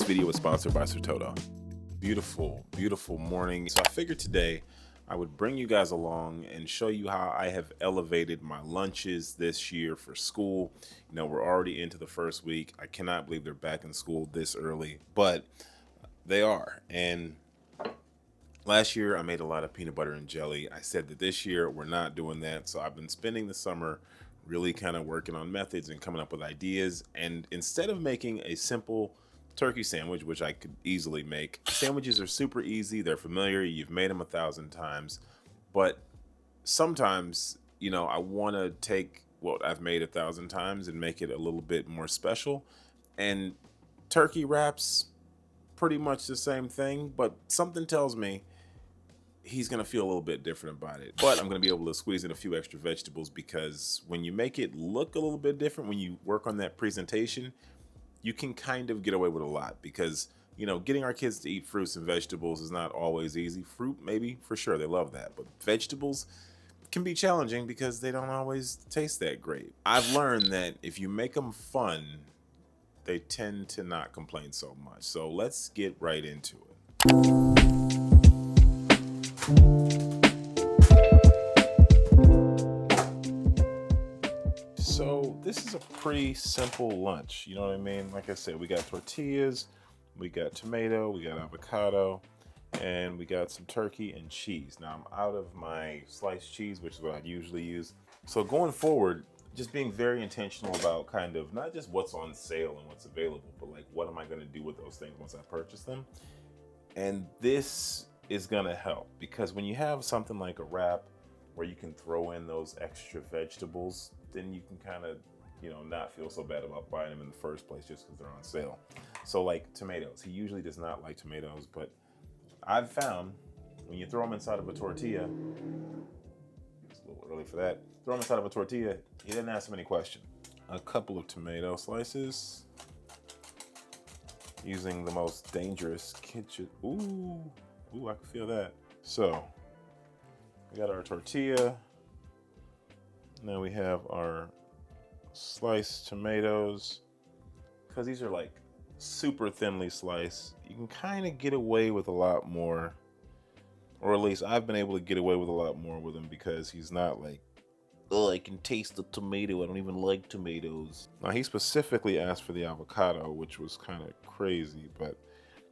video is sponsored by Sertoto. Beautiful, beautiful morning. So I figured today I would bring you guys along and show you how I have elevated my lunches this year for school. You know, we're already into the first week. I cannot believe they're back in school this early, but they are. And last year I made a lot of peanut butter and jelly. I said that this year we're not doing that. So I've been spending the summer really kind of working on methods and coming up with ideas. And instead of making a simple turkey sandwich, which I could easily make, sandwiches are super easy. They're familiar. You've made them 1,000 times. But sometimes, you know, I want to take what I've made 1,000 times and make it a little bit more special. And turkey wraps, pretty much the same thing, but something tells me he's gonna feel a little bit different about it. But I'm gonna be able to squeeze in a few extra vegetables, because when you make it look a little bit different, when you work on that presentation, you can kind of get away with a lot. Because, you know, getting our kids to eat fruits and vegetables is not always easy. Fruit, maybe, for sure, they love that, but vegetables can be challenging because they don't always taste that great. I've learned that if you make them fun, they tend to not complain so much. So let's get right into it. So this is a pretty simple lunch, you know what I mean? Like I said, we got tortillas, we got tomato, we got avocado, and we got some turkey and cheese. Now I'm out of my sliced cheese, which is what I usually use. So going forward, just being very intentional about kind of not just what's on sale and what's available, but like, what am I gonna do with those things once I purchase them? And this is gonna help, because when you have something like a wrap where you can throw in those extra vegetables, then you can kind of, you know, not feel so bad about buying them in the first place just because they're on sale. So like tomatoes, he usually does not like tomatoes, but I've found when you throw them inside of a tortilla, it's a little early for that, throw them inside of a tortilla, he didn't ask many questions. A couple of tomato slices, using the most dangerous kitchen. Ooh, I can feel that. So we got our tortilla. Now we have our sliced tomatoes. Because these are like super thinly sliced, you can kind of get away with a lot more, or at least I've been able to get away with a lot more with him, because he's not like, oh, I can taste the tomato, I don't even like tomatoes. Now he specifically asked for the avocado, which was kind of crazy, but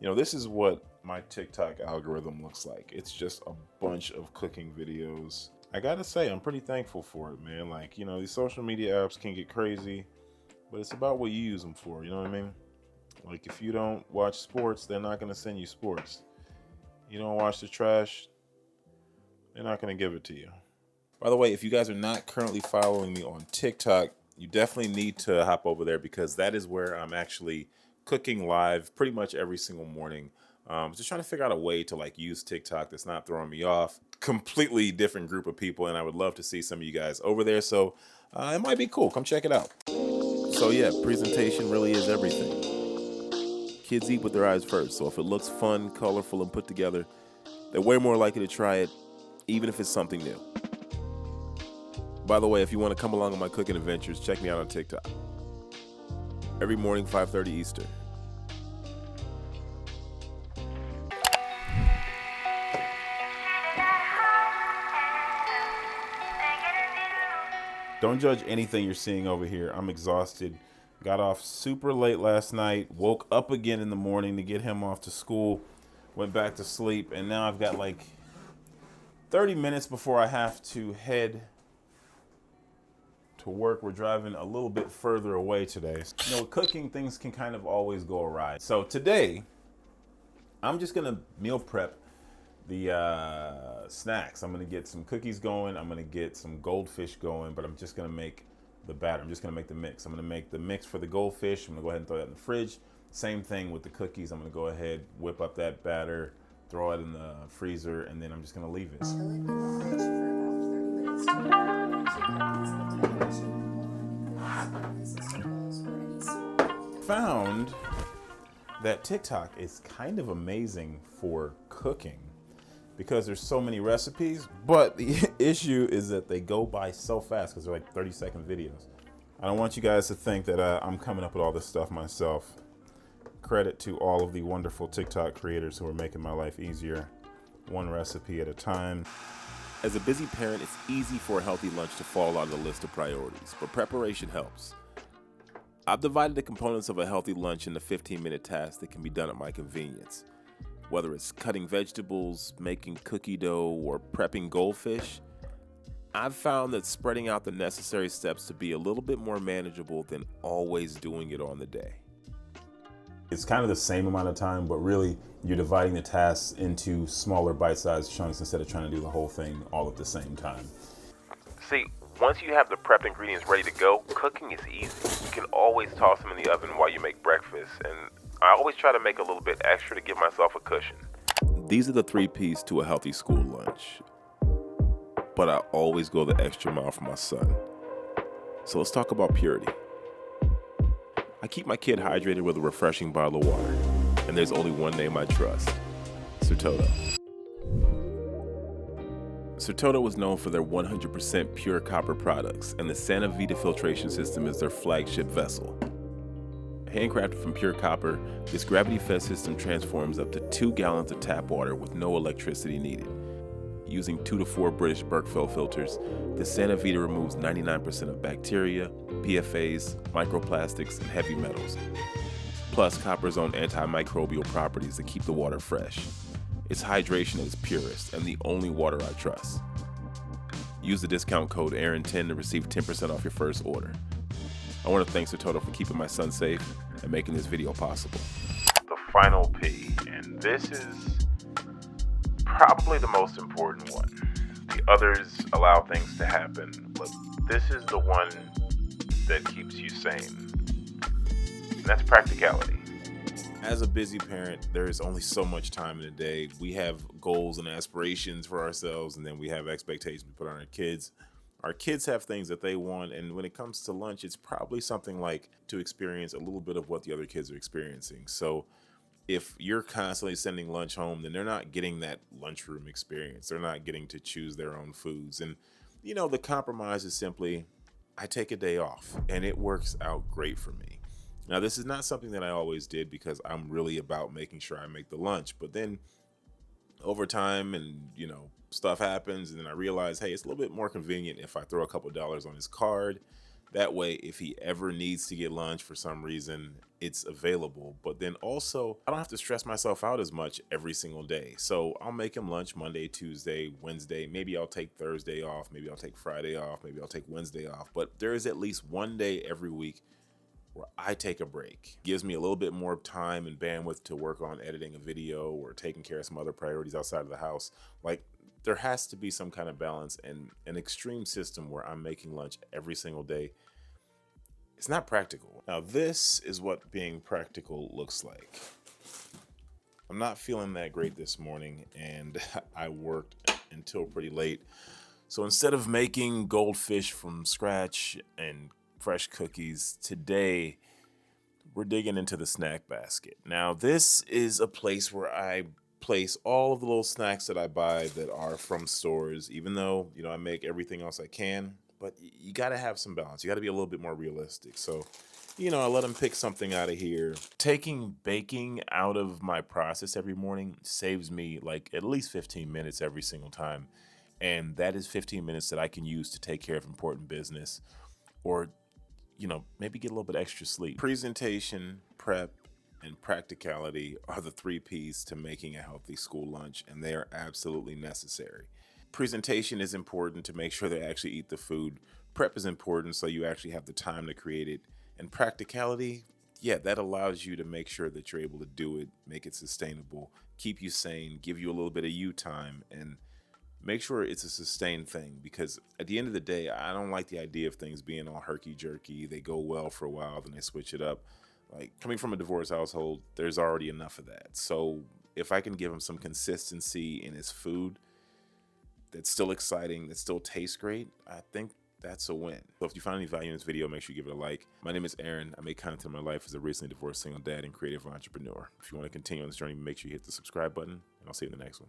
you know, this is what my TikTok algorithm looks like. It's just a bunch of cooking videos. I gotta say, I'm pretty thankful for it, man. Like, you know, these social media apps can get crazy, but it's about what you use them for, you know what I mean? Like, if you don't watch sports, they're not gonna send you sports. You don't watch the trash, they're not gonna give it to you. By the way, if you guys are not currently following me on TikTok, you definitely need to hop over there, because that is where I'm actually cooking live pretty much every single morning. Just trying to figure out a way to like use TikTok that's not throwing me off. Completely different group of people, and I would love to see some of you guys over there. So it might be cool. Come check it out. So yeah, presentation really is everything. Kids eat with their eyes first. So if it looks fun, colorful, and put together, they're way more likely to try it, even if it's something new. By the way, if you want to come along on my cooking adventures, check me out on TikTok. Every morning, 5:30 Eastern. Don't judge anything you're seeing over here. I'm exhausted. Got off super late last night. Woke up again in the morning to get him off to school. Went back to sleep. And now I've got like 30 minutes before I have to head to work. We're driving a little bit further away today. You know, with cooking, things can kind of always go awry. So today, I'm just gonna meal prep the snacks. I'm gonna get some cookies going. I'm gonna get some goldfish going, but I'm just gonna make the batter. I'm just gonna make the mix. I'm gonna make the mix for the goldfish. I'm gonna go ahead and throw that in the fridge. Same thing with the cookies. I'm gonna go ahead, whip up that batter, throw it in the freezer, and then I'm just gonna leave it. Chill it in the fridge for about 30 minutes to Found that TikTok is kind of amazing for cooking, because there's so many recipes, but the issue is that they go by so fast because they're like 30-second videos. I don't want you guys to think that I'm coming up with all this stuff myself. Credit to all of the wonderful TikTok creators who are making my life easier, one recipe at a time. As a busy parent, it's easy for a healthy lunch to fall out of the list of priorities, but preparation helps. I've divided the components of a healthy lunch into 15-minute tasks that can be done at my convenience. Whether it's cutting vegetables, making cookie dough, or prepping goldfish, I've found that spreading out the necessary steps to be a little bit more manageable than always doing it on the day. It's kind of the same amount of time, but really you're dividing the tasks into smaller bite-sized chunks instead of trying to do the whole thing all at the same time. See, once you have the prep ingredients ready to go, cooking is easy. You can always toss them in the oven while you make breakfast, and I always try to make a little bit extra to give myself a cushion. These are the 3 P's to a healthy school lunch, but I always go the extra mile for my son. So let's talk about purity. I keep my kid hydrated with a refreshing bottle of water, and there's only one name I trust: Sertoto. Sertoto was known for their 100% pure copper products, and the Santa Vita filtration system is their flagship vessel. Handcrafted from pure copper, this gravity-fed system transforms up to 2 gallons of tap water with no electricity needed. Using 2 to 4 British Berkefeld filters, the Santa Vita removes 99% of bacteria, PFAs, microplastics, and heavy metals. Plus, copper's own antimicrobial properties that keep the water fresh. It's hydration at its purest, and the only water I trust. Use the discount code Aaron10 to receive 10% off your first order. I want to thank Sertoto for keeping my son safe and making this video possible. The final P, and this is probably the most important one. The others allow things to happen, but this is the one that keeps you sane. And that's practicality. As a busy parent, there is only so much time in a day. We have goals and aspirations for ourselves, and then we have expectations we put on our kids. Our kids have things that they want, and when it comes to lunch, it's probably something like to experience a little bit of what the other kids are experiencing. So if you're constantly sending lunch home, then they're not getting that lunchroom experience. They're not getting to choose their own foods. And, you know, the compromise is simply, I take a day off, and it works out great for me. Now, this is not something that I always did because I'm really about making sure I make the lunch. But then over time and, you know, stuff happens, and then I realize, hey, it's a little bit more convenient if I throw a couple dollars on his card. That way, if he ever needs to get lunch for some reason, it's available. But then also, I don't have to stress myself out as much every single day. So I'll make him lunch Monday, Tuesday, Wednesday. Maybe I'll take Thursday off. Maybe I'll take Friday off. Maybe I'll take Wednesday off. But there is at least one day every week where I take a break. Gives me a little bit more time and bandwidth to work on editing a video or taking care of some other priorities outside of the house. Like, there has to be some kind of balance, and an extreme system where I'm making lunch every single day, it's not practical. Now, this is what being practical looks like. I'm not feeling that great this morning, and I worked until pretty late. So instead of making goldfish from scratch and fresh cookies, today we're digging into the snack basket. Now, this is a place where I place all of the little snacks that I buy that are from stores, even though, you know, I make everything else I can, but you got to have some balance. You got to be a little bit more realistic. So, you know, I let them pick something out of here. Taking baking out of my process every morning saves me like at least 15 minutes every single time. And that is 15 minutes that I can use to take care of important business or, you know, maybe get a little bit extra sleep. Presentation, prep, and practicality are the 3 P's to making a healthy school lunch, and they are absolutely necessary. Presentation is important to make sure they actually eat the food. Prep is important so you actually have the time to create it. And practicality, yeah, that allows you to make sure that you're able to do it, make it sustainable, keep you sane, give you a little bit of you time, and make sure it's a sustained thing, because at the end of the day, I don't like the idea of things being all herky-jerky. They go well for a while, then they switch it up. Like, coming from a divorced household, there's already enough of that. So if I can give him some consistency in his food that's still exciting, that still tastes great, I think that's a win. So if you find any value in this video, make sure you give it a like. My name is Aaron. I make content in my life as a recently divorced single dad and creative entrepreneur. If you want to continue on this journey, make sure you hit the subscribe button, and I'll see you in the next one.